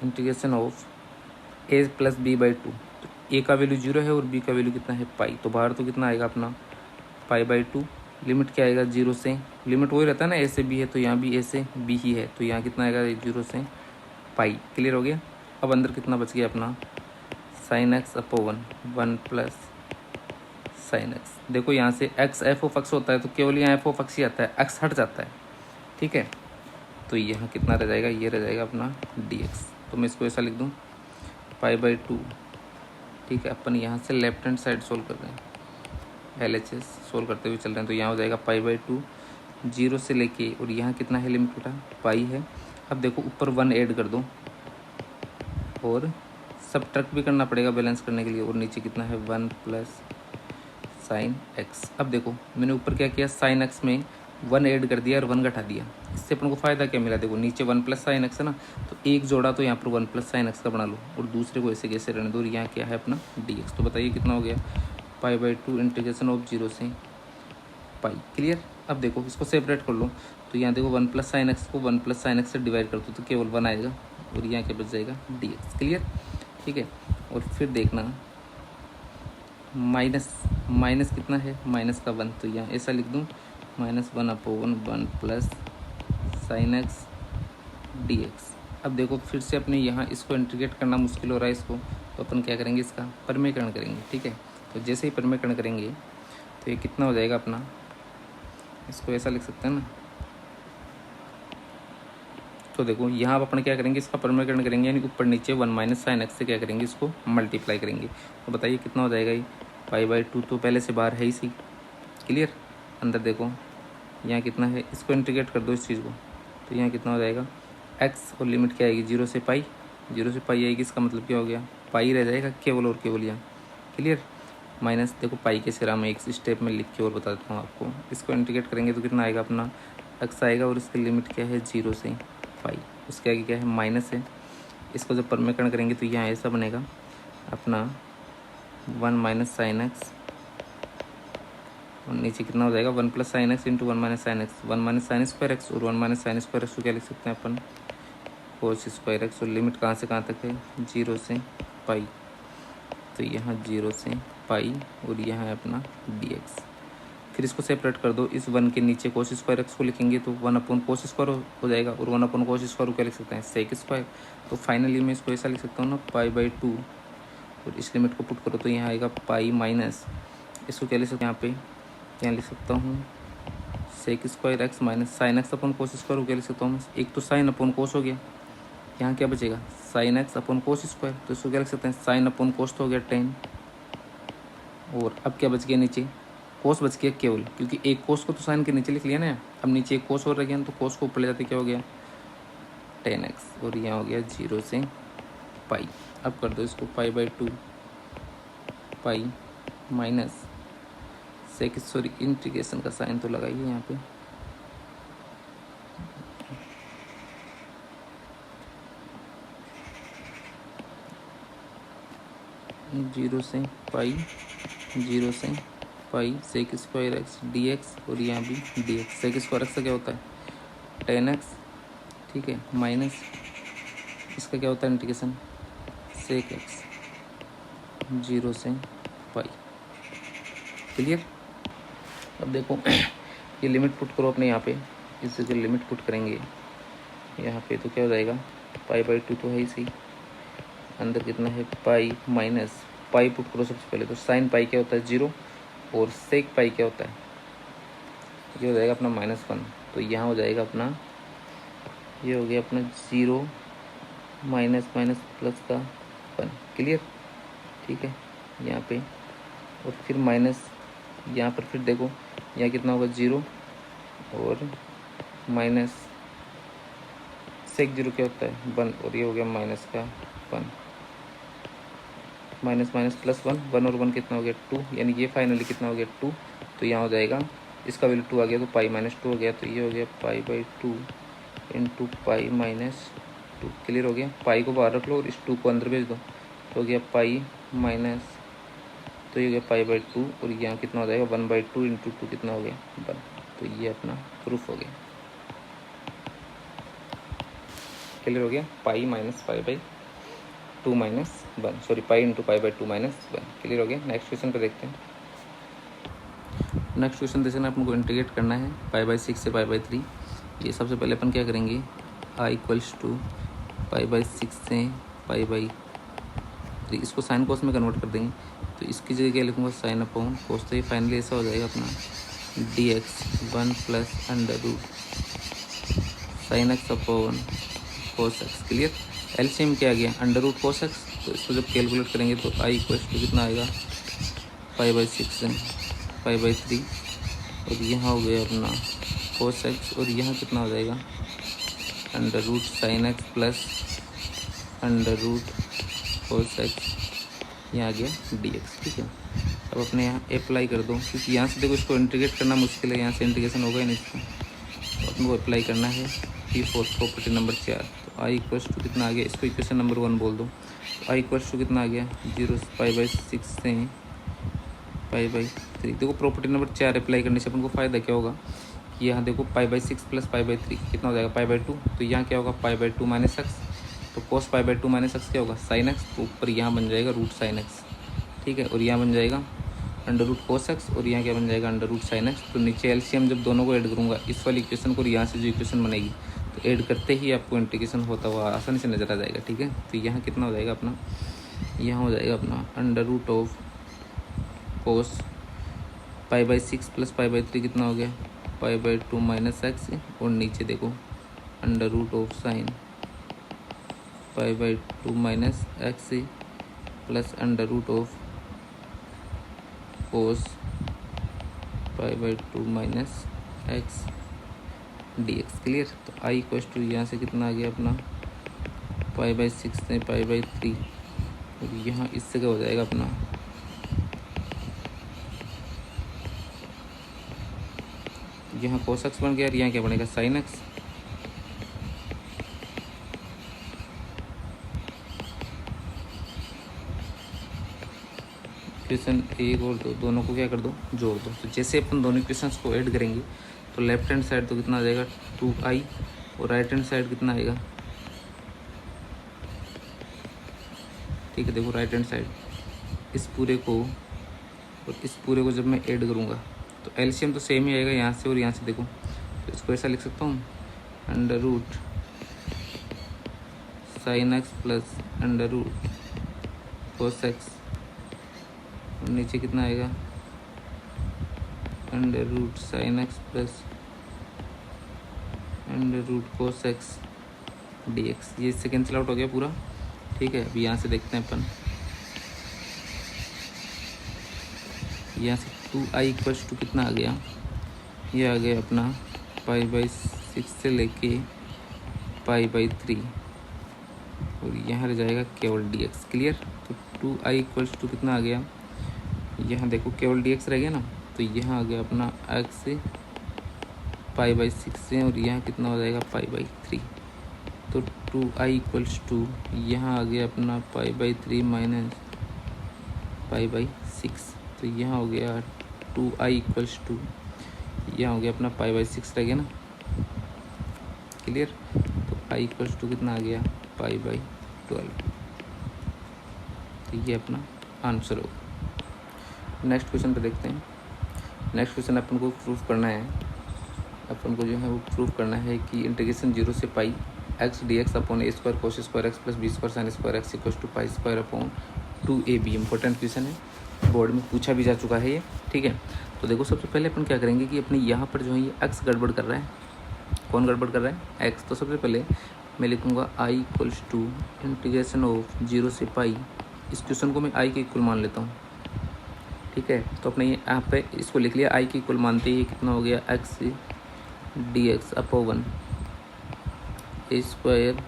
integration of A plus B by two. तो ए का वैल्यू 0 है और बी का वैल्यू कितना है पाई, तो बाहर तो कितना आएगा अपना पाई बाई टू। लिमिट क्या आएगा 0 से, लिमिट वही रहता है ना, ए से बी है तो यहाँ भी ए से बी ही है, तो यहाँ कितना आएगा 0 से पाई। क्लियर हो गया। अब अंदर कितना बच गया अपना sine x upon 1 plus sine x. देखो यहाँ से एक्स एफ ऑफ एक्स होता है तो केवल यहाँ एफ ऑफ एक्स ही आता है, एक्स हट जाता है। ठीक है, तो यहाँ कितना रह जाएगा, ये रह जाएगा अपना डी एक्स। तो मैं इसको ऐसा लिख दूँ पाई बाई टू। ठीक है, अपन यहाँ से लेफ्ट हैंड साइड सोल्व कर रहे हैं, LHS सोल्व करते हुए चल रहे हैं, तो यहाँ हो जाएगा पाई बाई टू 0 से लेके, और यहाँ कितना है लिमिट बेटा पाई है। अब देखो ऊपर 1 ऐड कर दो और सबट्रैक्ट भी करना पड़ेगा बैलेंस करने के लिए, और नीचे कितना है 1 प्लस साइन एक्स। अब देखो मैंने ऊपर क्या किया, साइन एक्स में 1 ऐड कर दिया और 1 घटा दिया। इससे अपन को फ़ायदा क्या मिला, देखो नीचे 1 प्लस साइन एक्स है ना, तो एक जोड़ा तो यहाँ पर 1 प्लस साइन एक्स का बना लो और दूसरे को ऐसे कैसे रहने दो, और यहाँ क्या है अपना डी एक्स। तो बताइए कितना हो गया पाई बाई टू इंटीग्रेशन ऑफ 0 से पाई। क्लियर। अब देखो इसको सेपरेट कर लो, तो यहाँ देखो 1 प्लस साइन एक्स को 1 प्लस साइन एक्स से डिवाइड कर दो तो केवल 1 आएगा, और यहाँ क्या बच जाएगा डी एक्स। क्लियर। ठीक है, और फिर देखना माइनस कितना है, माइनस का 1, तो यहाँ ऐसा लिख दूँ -1 अपोवन 1 plus sine x D x. अब देखो फिर से अपने यहाँ इसको इंटीग्रेट करना मुश्किल हो रहा है इसको, तो अपन क्या करेंगे, इसका परमीकरण करेंगे। ठीक है, तो जैसे ही परमीकरण करेंगे तो ये कितना हो जाएगा अपना, इसको ऐसा लिख सकते हैं ना। तो देखो यहाँ अपन क्या करेंगे, इसका परमीकरण करेंगे, यानी ऊपर नीचे 1 माइनस साइन एक्स से क्या करेंगे, इसको मल्टीप्लाई करेंगे। तो बताइए कितना हो जाएगा, ये पाई बाई टू तो पहले से बाहर है ही सी। क्लियर। अंदर देखो यहाँ कितना है, इसको इंटीग्रेट कर दो इस चीज़ को, तो यहाँ कितना हो जाएगा एक्स, और लिमिट क्या आएगी 0 से पाई, 0 से पाई आएगी। इसका मतलब क्या हो गया, पाई रह जाएगा केवल और केवल यहाँ। क्लियर। माइनस देखो पाई के सिरा में एक स्टेप में लिख के और बता देता हूँ आपको, इसको इंटीग्रेट करेंगे तो कितना आएगा अपना एक्स आएगा, और इसकी लिमिट क्या है 0 से पाई, उसके आगे क्या है माइनस है। इसको जब परमीकरण करेंगे तो यहाँ ऐसा बनेगा अपना 1 माइनस साइन एक्स, और नीचे कितना हो जाएगा 1 plus sine x into 1 minus sine x, 1 minus sign square x, और 1 माइनस साइन स्क्वायर एक्स को क्या लिख सकते हैं अपन कोस स्क्वायर एक्स। और लिमिट कहाँ से कहाँ तक है 0 से पाई, तो यहाँ 0 से पाई, और यहाँ है अपना डी एक्स। फिर इसको सेपरेट कर दो, इस 1 के नीचे कोस स्क्वायर एक्स को लिखेंगे तो 1 अपॉन कोस स्क्वायर हो जाएगा, और 1 अपॉन कोस स्क्वायर को क्या लिख सकते हैं सेक स्क्वायर। तो फाइनली मैं इसको ऐसा लिख सकता हूँ ना पाई बाई टू, और इस लिमिट को पुट करो तो यहाँ आएगा पाई माइनस, इसको क्या लिख सकते हैं यहाँ पे, यहाँ लिख सकता हूँ sec square X minus sine x upon cos square को क्या लिख सकता हूँ, एक तो साइन अपॉन कोस हो गया, यहाँ क्या बचेगा sine x upon cos square, तो इसको क्या लिख सकते हैं साइन अपॉन कोस तो हो गया 10, और अब क्या बच गया नीचे कोस बच गया केवल, क्योंकि एक कोस को तो साइन के नीचे लिख लिया ना, अब नीचे एक कोस और रह गया, तो कोस को ऊपर ले जाते क्या हो गया 10x, और यहाँ हो गया 0 से पाई। अब कर दो इसको pi by two pi minus sec, sorry integration का साइन तो लगाइए यहाँ पे, जीरो से पाई 0 से pi sec square x D x, और यहाँ भी d x. Sec square x का क्या होता है 10x, ठीक है, माइनस इसका क्या होता है इंटीग्रेशन सेक एक्स 0 से पाई। क्लियर। अब देखो ये लिमिट पुट करो अपने यहाँ पे, इस जगह लिमिट पुट करेंगे यहाँ पे तो क्या हो जाएगा पाई बाई टू तो है ही सही, अंदर कितना है पाई माइनस पाई पुट करो सबसे पहले, तो साइन पाई क्या होता है 0, और सेक पाई क्या होता है, ये हो जाएगा अपना -1, तो यहाँ हो जाएगा अपना ये हो गया अपना 0 माइनस माइनस प्लस का 1। क्लियर। ठीक है, यहाँ पे और फिर माइनस यहाँ पर, फिर देखो यहाँ कितना होगा 0 और माइनस सेक 0 क्या होता है 1, और ये हो गया माइनस का 1, माइनस माइनस प्लस 1, 1 और 1 कितना हो गया 2, यानी ये फाइनली कितना हो गया 2, तो यहाँ हो जाएगा इसका वैल्यू 2 आ गया, तो पाई माइनस 2 हो गया, तो ये हो गया पाई by two into pi minus 2। Clear हो गया। पाई को बाहर रख लो और इस 2 को अंदर भेज दो, तो हो गया पाई माइनस, तो ये हो गया पाई बाई टू, और यहाँ कितना हो जाएगा 1 बाई टू इंटू 2 कितना हो गया 1, तो ये अपना प्रूफ हो गया। क्लियर हो गया, pi minus pi by 2 minus 1, sorry pi into pi by 2 minus 1। Clear हो गया। नेक्स्ट क्वेश्चन पे देखते हैं। नेक्स्ट क्वेश्चन देखना, अपन को इंटीग्रेट करना है पाई बाई 6 से पाई बाई 3। ये सबसे पहले अपन क्या करेंगे, I equals to pi by 6 से पाई बाई 3, इसको साइन कोस में कन्वर्ट कर देंगे। तो इसकी जगह क्या लिखूँगा, साइन अपॉन कोस। तो ये फाइनली ऐसा हो जाएगा अपना D X 1 plus under root sine x upon cos X. Clear. LCM क्या आ गया, अंडर रूट कोस एक्स। तो इसको जब कैलकुलेट करेंगे तो आई इक्वल्स टू कितना आएगा, पाई बाई 6 से पाई बाई 3, और यहाँ हो गया अपना कोस एक्स, और यहाँ कितना हो जाएगा, under root sine X plus under root cos X, यहाँ आ गया डी एक्स। ठीक है। अब अपने यहाँ अप्लाई कर दो, क्योंकि यहाँ से देखो इसको इंटीग्रेट करना मुश्किल है, यहाँ से इंटीग्रेशन होगा ही नहीं इसका। तो अपन को अप्लाई करना है P4 प्रॉपर्टी नंबर 4। तो आई इक्वल्स टू कितना आ गया, इसको इक्वेशन नंबर 1 बोल दो। तो आई इक्वल्स टू कितना आ गया, 0 पाई बाई 6 से पाई बाई 3। देखो प्रॉपर्टी नंबर 4 अप्लाई करने से अपन को फ़ायदा क्या होगा कि यहाँ देखो पाई बाई 6 प्लस पाई बाई 3 कितना हो जाएगा, पाई बाई 2। तो यहाँ क्या होगा, पाई बाई 2 माइनस एक्स। तो कोस पाई बाई 2 माइनस एक्स क्या होगा, साइन एक्स। तो ऊपर यहाँ बन जाएगा रूट साइन एक्स। ठीक है। और यहाँ बन जाएगा अंडर रूट कोस एक्स, और यहाँ क्या बन जाएगा, अंडर रूट साइन एक्स। तो नीचे एलसीएम जब दोनों को ऐड करूँगा, इस वाली इक्वेशन को और यहाँ से जो इक्वेशन बनेगी, तो ऐड करते ही आपको इंटीग्रेशन होता हुआ आसानी से नजर आ जाएगा। ठीक है। तो यहाँ कितना हो जाएगा अपना, यहाँ हो जाएगा अपना under root of cos pi by 6 प्लस पाई बाई 3 कितना हो गया, पाई बाई 2 माइनस एक्स। और नीचे देखो under root of sine pi by 2 minus X plus under root of cos pi by 2 minus x D x. Clear. तो I equals to यहाँ से कितना आ गया अपना, पाई बाई 6 से पाई बाई 3, और यहाँ इससे क्या हो जाएगा अपना, यहाँ कोस एक्स बन गया, और यहाँ क्या बनेगा, साइन एक्स। इक्वेशन 1 और 2 दोनों को क्या कर दो, जोड़ दो। तो जैसे अपन दोनों इक्वेशंस को ऐड करेंगे तो लेफ्ट हैंड साइड तो कितना आ जाएगा 2i, और राइट हैंड साइड कितना आएगा, ठीक है। देखो राइट हैंड साइड इस पूरे को और इस पूरे को जब मैं ऐड करूँगा तो एलसीएम तो सेम ही आएगा यहाँ से और यहाँ से। देखो तो इसको ऐसा लिख सकता हूँ, under root sine X plus under root cos X, और नीचे कितना आएगा, under root sine X plus under root cos X D X. ये इससे कैंसिल आउट हो गया पूरा। ठीक है। अभी यहाँ से देखते हैं अपन, यहाँ से 2i इक्वल्स टू कितना आ गया, ये आ गया अपना पाई बाई 6 से लेके पाई बाई 3, और यहाँ रह जाएगा केवल dx। क्लियर। तो 2i इक्वल्स टू कितना आ गया, यहाँ देखो केवल dx रह गया ना, तो यहाँ आ गया अपना x से पाई बाई 6 से, और यहाँ कितना हो जाएगा पाई बाई 3। तो 2i इक्वल्स टू यहाँ आ गया अपना पाई बाई 3 माइनस पाई बाई 6। तो यहाँ हो गया 2i इक्वल्स टू, यहाँ हो गया अपना पाई बाई 6 रह गया ना। क्लियर। तो i इक्वल्स टू कितना आ गया, पाई बाई 12। तो ये अपना आंसर होगा। नेक्स्ट क्वेश्चन पे देखते हैं। नेक्स्ट क्वेश्चन अपन को प्रूफ करना है, अपन को जो है वो प्रूफ करना है कि इंटीग्रेशन 0 से pi x D x upon A square cos square x plus B square sine square x equals to pi square upon 2ab। Important question है, बोर्ड में पूछा भी जा चुका है ये। ठीक है। तो देखो सबसे पहले अपन क्या करेंगे कि अपने यहाँ पर जो है ये एक्स गड़बड़ कर रहा है। कौन गड़बड़ कर रहा है, एक्स। तो सबसे पहले मैं लिखूँगा I equals to integration of 0 से पाई, इस क्वेश्चन को मैं आई के इक्वल मान लेता हूँ। ठीक है। तो अपने ये यहाँ पे इसको लिख लिया, आई के इक्वल मानते ही कितना हो गया, x D x upon 1 a square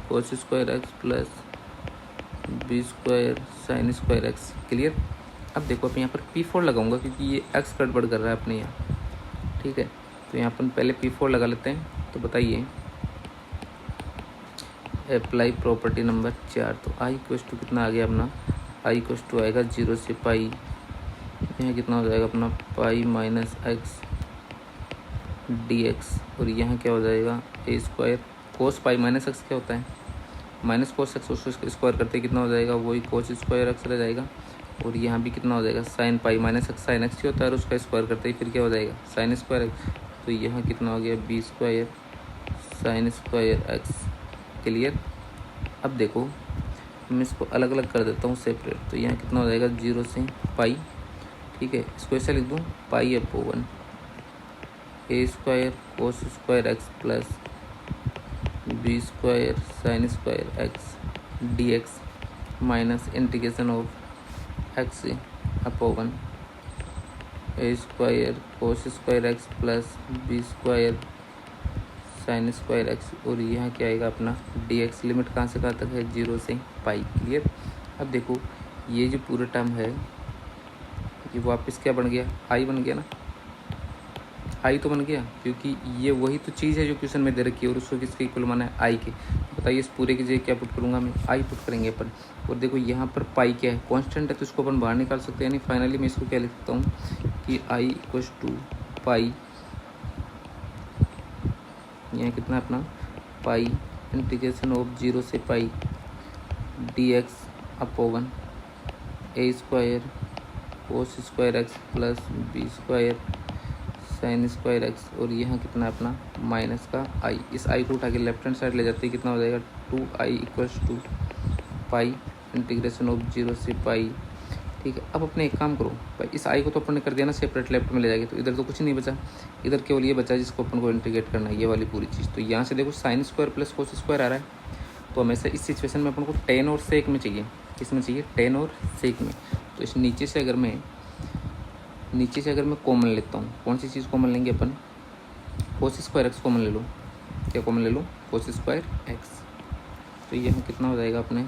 cos square x plus B square sine square x. Clear. अब देखो अब यहाँ पर P4 लगाऊंगा क्योंकि ये एक्स गड़बड़ कर रहा है अपने यहाँ। ठीक है। तो यहाँ अपन पहले P4 लगा लेते हैं। तो बताइए, अप्लाई प्रॉपर्टी नंबर 4। तो आई इक्वल्स टू कितना आ गया अपना, आई इक्वल्स टू आएगा 0 से पाई, यहाँ कितना हो जाएगा अपना pi minus x D x, और यहाँ क्या हो जाएगा a square cos pi minus x क्या होता है, माइनस कोस एक्स, उसको स्क्वायर करते कितना हो जाएगा, वही कोस स्क्वायर एक्स रह जाएगा। और यहाँ भी कितना हो जाएगा, sine pi minus x sine x ही होता है, और उसका स्क्वायर करते ही फिर क्या हो जाएगा, साइन स्क्वायर एक्स। तो यहाँ कितना हो गया, B square sine square x. Clear. अब देखो मैं इसको अलग अलग कर देता हूँ सेपरेट, तो यहाँ कितना हो जाएगा 0 से पाई, ठीक है। इसको ऐसे लिख दूँ, pi upon A square cos square x plus B square sine square x D X minus integration of X upon A square cos square x plus B square sine square x. और यहाँ क्या आएगा अपना D x. Limit कहाँ से कहाँ तक है, 0 से पाई। क्लियर। अब देखो ये जो पूरा टर्म है ये वापस क्या बन गया, आई बन गया ना, आई तो बन गया, क्योंकि ये वही तो चीज़ है जो क्वेश्चन में दे रखी है और उसको किसके इक्वल माना है, आई के। बताइए इस पूरे की जगह क्या पुट करूँगा मैं, आई पुट करेंगे अपन। और देखो यहाँ पर पाई क्या है, कांस्टेंट है, तो इसको अपन बाहर निकाल सकते हैं। यानी फाइनली मैं इसको क्या लिख सकता हूँ कि आई इक्वल्स टू पाई, यहाँ कितना अपना पाई इंटीग्रेशन ऑफ 0 से पाई डी एक्स अपॉन ए square cos square x plus B square sine square x. और यहाँ कितना अपना माइनस का आई। इस आई को उठा के लेफ्ट हैंड साइड ले जाते ही कितना हो जाएगा, 2i equals to pi integration of 0 से पाई। ठीक है। अब अपने एक काम करो भाई, इस आई को तो अपन ने कर दिया ना सेपरेट, लेफ्ट में ले जाएंगे तो इधर तो कुछ नहीं बचा, इधर केवल ये बचा जिसको अपन को इंटीग्रेट करना है, ये वाली पूरी चीज़। तो यहाँ से देखो sine square plus cos square आ रहा है, तो हमेशा इस सिचुएशन में अपन को टेन और सेक में चाहिए। किसमें चाहिए, टेन और सेक में। तो इस नीचे से अगर मैं कॉमन लेता हूँ, कौन सी चीज़ कॉमन लेंगे अपन, कोस स्क्वायर एक्स कॉमन ले लो। क्या कॉमन ले लो, कोस स्क्वायर एक्स। तो यहाँ कितना हो जाएगा अपने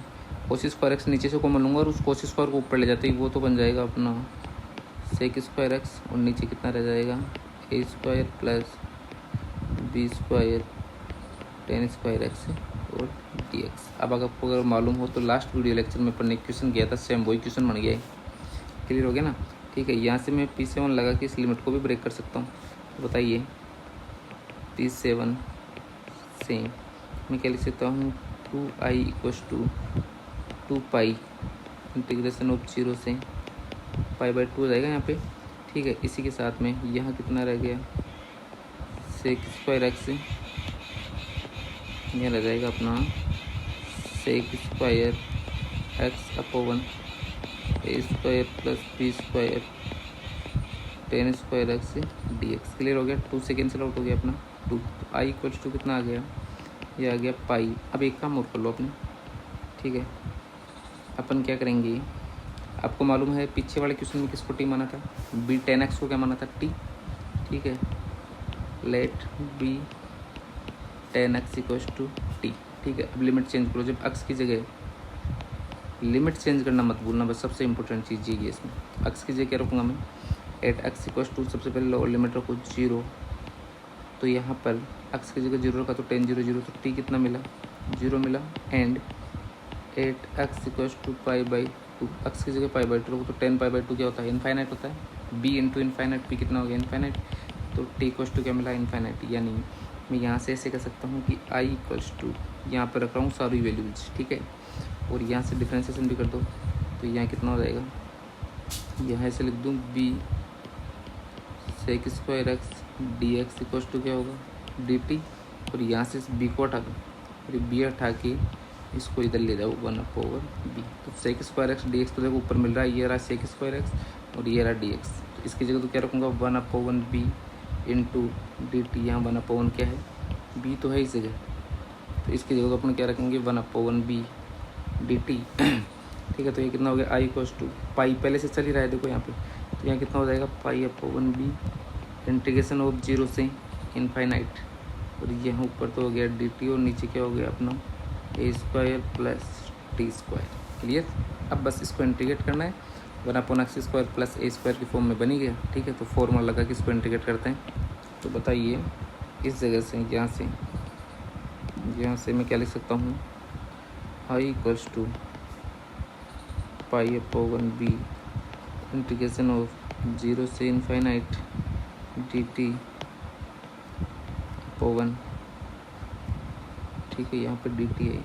कोस स्क्वायर एक्स नीचे से कॉमन लूँगा और उस कोस स्क्वायर को ऊपर ले जाते ही वो तो बन जाएगा अपना सेक स्क्वायर एक्स। और नीचे कितना रह जाएगा, a square plus B square tan square x और डी एक्स। अब आपको अगर मालूम हो तो लास्ट वीडियो लेक्चर में अपन ने क्वेश्चन किया था, सेम वही क्वेश्चन बन गया है। क्लियर हो गया ना। ठीक है। यहाँ से मैं P7 लगा के इस लिमिट को भी ब्रेक कर सकता हूँ। तो बताइए P7 से मैं क्या लिख सकता हूँ, 2i equals to 2 pi integration of 0 से पाई बाई 2 हो जाएगा यहाँ पे। ठीक है। इसी के साथ में यहाँ कितना रह गया, सेक स्क्वायर एक्स, यह रह जाएगा अपना सेक स्क्वायर एक्स अपॉन ए square plus B square tan square x D x. Clear हो गया। 2 से कैंसिल आउट हो गया अपना 2। तो आई इक्वल्स टू कितना आ गया, ये आ गया पाई। अब एक काम और कर लो अपने। ठीक है। अपन क्या करेंगे, आपको मालूम है पीछे वाले क्वेश्चन में किसको टी माना था, बी टेन एक्स को क्या माना था, टी। ठीक है। Let B tan X equals to T. ठीक है। अब लिमिट चेंज करो, जब एक्स की जगह लिमिट चेंज करना मत भूलना, बस सबसे इंपॉर्टेंट चीज़ ये इसमें। एक्स की जगह क्या रखूँगा मैं, एट एक्स इक्वल्स टू, सबसे पहले लोअर लिमिट रखो 0। तो यहाँ पर एक्स की जगह 0 रखा तो 10 0 0, तो टी कितना मिला, 0 मिला। And 8x equals to pi by 2, x की जगह पाई बाई 2 रखो तो 10 पाई बाई 2 क्या होता है, इनफाइनाइट होता है। b इंटू इनफाइनाइट p कितना हो गया, इनफाइनाइट। तो t इक्वल्स टू क्या मिला, इनफाइनाइट। यानी मैं यहाँ से ऐसे कह सकता हूँ कि i इक्वल्स टू, यहाँ पर रख रहा हूँ सारी वैल्यूज। ठीक है। और यहाँ से डिफ्रेंसिएशन भी कर दो, तो यहाँ कितना हो जाएगा, यहाँ ऐसे लिख दूँ b sec square x D x equals to क्या होगा, डी टी। और यहाँ से b को हटा दो, फिर b हटा के इसको इधर ले जाओ 1/b। तो sec square x D x तो देखो ऊपर मिल रहा है, ये रहा सेक स्क्वायर एक्स और ये रहा डी एक्स। तो इसकी जगह तो क्या रखूँगा, 1/b इंटू डी टी। यहाँ 1/1 क्या है, b तो है इस जगह, तो इसकी जगह तो अपन क्या रखेंगे 1/b डी टी। ठीक है। तो ये कितना हो गया, आई इक्वल्स टू पाई पहले से चल ही रहा है देखो यहाँ पे, तो यहाँ कितना हो जाएगा पाई/b इंटीग्रेशन ऑफ 0 से इनफाइनाइट। और यहाँ ऊपर तो हो गया डी टी और नीचे क्या हो गया अपना a square plus t square. Clear. अब बस इसको इंटीग्रेट करना है, 1/x square plus a square की फॉर्म में बनी गया। ठीक है। तो फॉर्मूला लगा के इसको इंटीग्रेट करते हैं। तो बताइए इस जगह से यहाँ से मैं क्या लिख सकता हूँ, I equals to पाई/b integration of 0 से इनफाइनाइट डी टी अपॉन ठीक है। यहाँ पे डी टी है,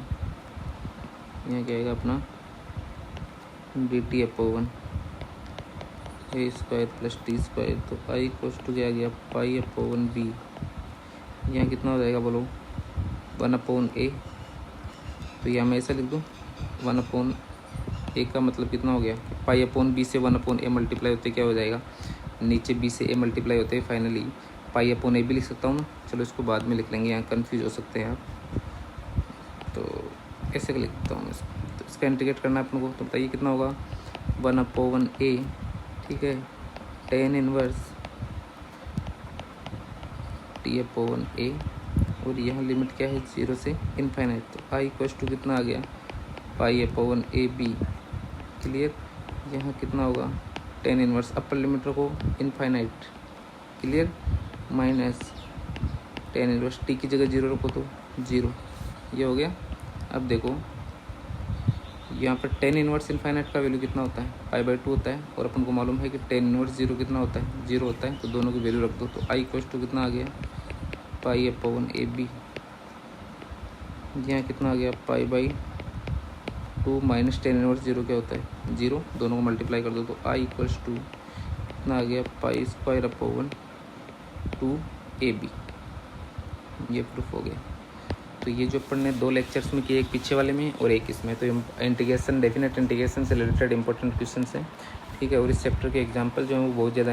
यहाँ क्या आएगा अपना डी टी अपॉन ए स्क्वायर प्लस टी स्क्वायर। तो आई इक्वल्स टू क्या आ गया पाई अपॉन बी। यहाँ कितना हो जाएगा बोलो 1 अपॉन ए। तो यहाँ मैं ऐसा लिख दूँ 1 अपॉन ए का मतलब कितना हो गया पाई अपॉन बी से 1 अपॉन ए मल्टीप्लाई होते क्या हो जाएगा, नीचे बी से ए मल्टीप्लाई होते हैं फाइनली पाई अपॉन ए भी लिख सकता हूँ ना। चलो इसको बाद में लिख लेंगे, यहाँ कन्फ्यूज हो सकते हैं आप। तो ऐसे लिख देता हूँ इसको। तो इसका इंटीग्रेट करना है अपन को। तो बताइए कितना होगा 1 अपॉन ए, ठीक है, tan इनवर्स टी अपॉन ए, और यहाँ लिमिट क्या है 0 से इनफाइनाइट। तो आई इक्वल्स टू कितना आ गया pi upon a b. Clear. यहाँ कितना होगा tan इनवर्स अपर लिमिट रखो infinite, clear, minus tan inverse t की जगह 0 रखो तो 0। ये हो गया। अब देखो यहाँ पर tan इनवर्स इनफाइनाइट का वैल्यू कितना होता है पाई/2 होता है, और अपन को मालूम है कि tan इनवर्स 0 कितना होता है 0 होता है। तो दोनों की वैल्यू रख दो। तो आई इक्वल्स टू कितना आ गया पाई अपॉन ए बी। यहाँ कितना आ गया पाई/2 माइनस tan इनवर्स 0 क्या होता है 0, दोनों को मल्टीप्लाई कर दो। तो आई इक्वल्स टू कितना आ गया pi square upon 2 a b. ये प्रूफ हो गया। तो ये जो अपन ने 2 लेक्चर्स में किए, एक पीछे वाले में और एक इसमें, तो इंटीग्रेशन डेफिनेट इंटीग्रेशन से रिलेटेड इंपॉर्टेंट क्वेश्चन है, ठीक है। और इस चैप्टर के एग्जाम्पल जो है वो बहुत ज़्यादा